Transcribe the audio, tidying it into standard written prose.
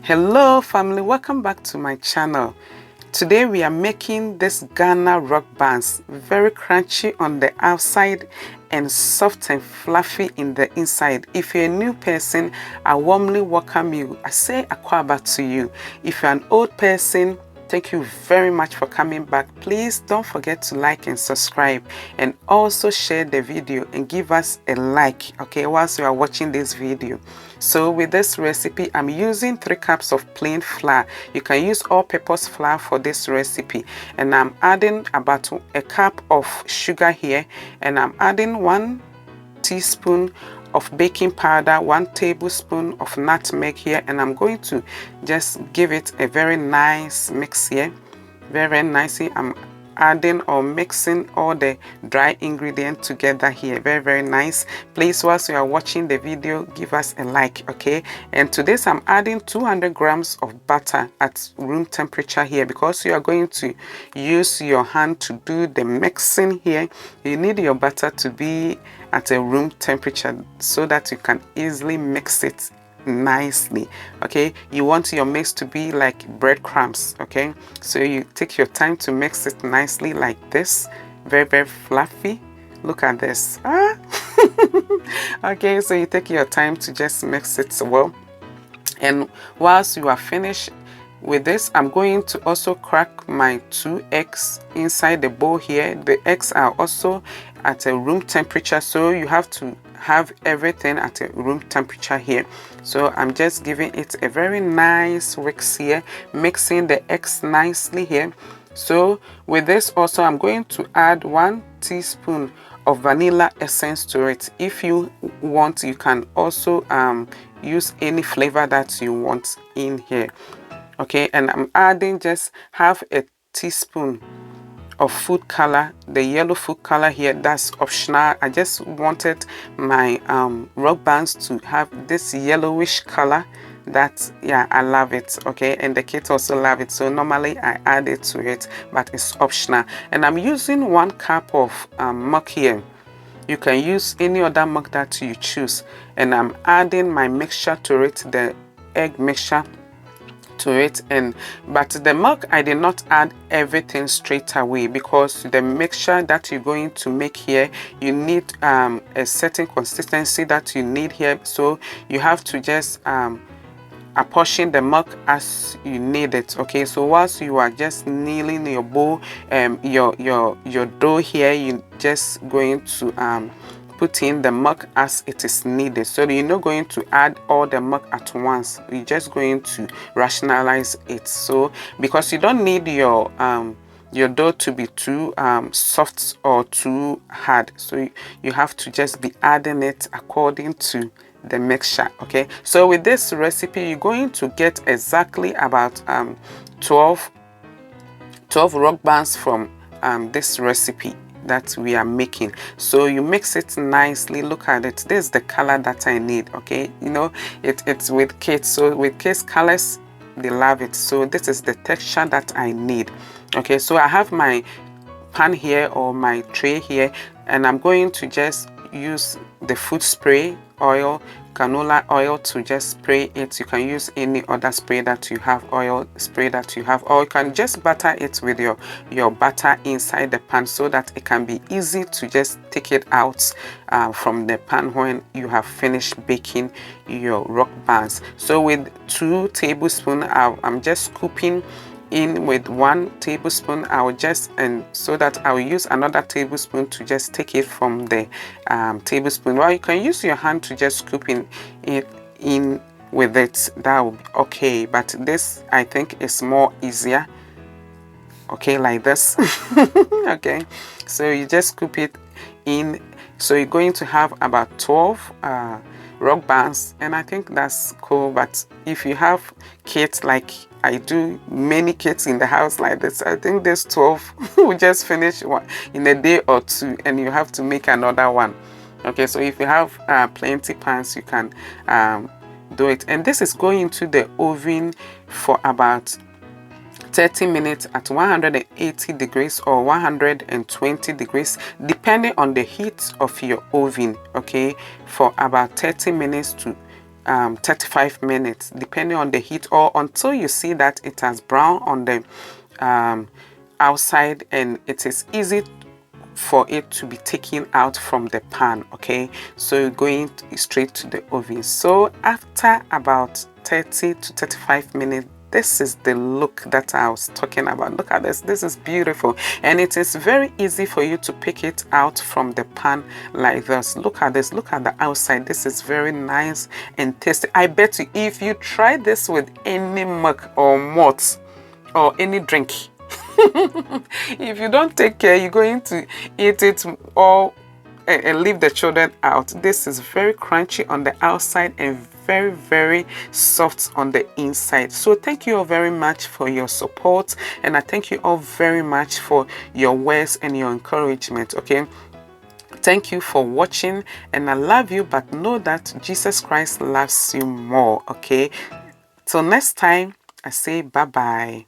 Hello family, welcome back to my channel. Today we are making this Ghana rock buns, very crunchy on the outside and soft and fluffy in the inside. If you're a new person, I warmly welcome you. I say akwaba to you. If you're an old person, thank you very much for coming back. Please don't forget to like and subscribe, and also share the video and give us a like, okay, whilst you are watching this video. So with this recipe, I'm using 3 cups of plain flour. You can use all-purpose flour for this recipe. And I'm adding about a cup of sugar here. And I'm adding 1 teaspoon of baking powder, 1 tablespoon of nutmeg here. And I'm going to just give it a very nice mix here. Very nicely. I'm adding or mixing all the dry ingredients together here. Very nice. Please, whilst you are watching the video, give us a like, okay? And to this I'm adding 200 grams of butter at room temperature here, because you are going to use your hand to do the mixing here. You need your butter to be at a room temperature so that you can easily mix it nicely, okay? You want your mix to be like breadcrumbs, okay? So you take your time to mix it nicely like this. Very fluffy. Look at this. Okay, so you take your time to just mix it well. And whilst you are finished with this, I'm going to also crack my 2 eggs inside the bowl here. The eggs are also at a room temperature, so you have to have everything at a room temperature here. So I'm just giving it a very nice mix here, mixing the eggs nicely here. So with this also, I'm going to add 1 teaspoon of vanilla essence to it. If you want, you can also use any flavor that you want in here, okay? And I'm adding just half a teaspoon of food color, the yellow food color here. That's optional. I just wanted my rock buns to have this yellowish color. That, yeah, I love it, okay? And the kids also love it, so normally I add it to it, but it's optional. And I'm using 1 cup of milk here. You can use any other milk that you choose. And I'm adding my mixture to it, the egg mixture to it. But the milk, I did not add everything straight away, because the mixture that you're going to make here, you need a certain consistency that you need here. So you have to just apportion the milk as you need it, okay? So whilst you are just kneading your bowl, your dough here, you just going to put in the milk as it is needed. So you're not going to add all the milk at once. You're just going to rationalize it. So because you don't need your dough to be too soft or too hard, so you have to just be adding it according to the mixture, okay? So with this recipe, you're going to get exactly about 12 rock buns from this recipe that we are making. So you mix it nicely. Look at it. This is the color that I need, okay? You know, it's with kids, so with kids colors, they love it. So this is the texture that I need, okay? So I have my pan here, or my tray here, and I'm going to just use the food spray oil, canola oil, to just spray it. You can use any other spray that you have, oil spray that you have, or you can just butter it with your butter inside the pan, so that it can be easy to just take it out from the pan when you have finished baking your rock buns. So with 2 tablespoons, I'm just scooping in with 1 tablespoon. I will just, and so that I will use another tablespoon to just take it from the tablespoon. Well, you can use your hand to just scoop in with it. That will be okay, but this, I think, is more easier, okay, like this. Okay, so you just scoop it in. So you're going to have about 12 rock buns, and I think that's cool. But if you have kids like I do, many kids in the house like this, I think this 12 will just finish one in a day or 2, and you have to make another one, okay? So if you have plenty pans, you can do it. And this is going into the oven for about 30 minutes at 180 degrees or 120 degrees, depending on the heat of your oven, okay? For about 30 minutes to 35 minutes depending on the heat, or until you see that it has brown on the outside and it is easy for it to be taken out from the pan. Okay, so you're going straight to the oven. So after about 30 to 35 minutes, this is the look that I was talking about. Look at this. This is beautiful, and it is very easy for you to pick it out from the pan like this. Look at this. Look at the outside. This is very nice and tasty. I bet you if you try this with any milk or malt or any drink, if you don't take care, you're going to eat it all and leave the children out. This is very crunchy on the outside and very soft on the inside. So thank you all very much for your support, and I thank you all very much for your words and your encouragement. Okay, thank you for watching, and I love you, but know that Jesus Christ loves you more. Okay, till next time, I say bye bye.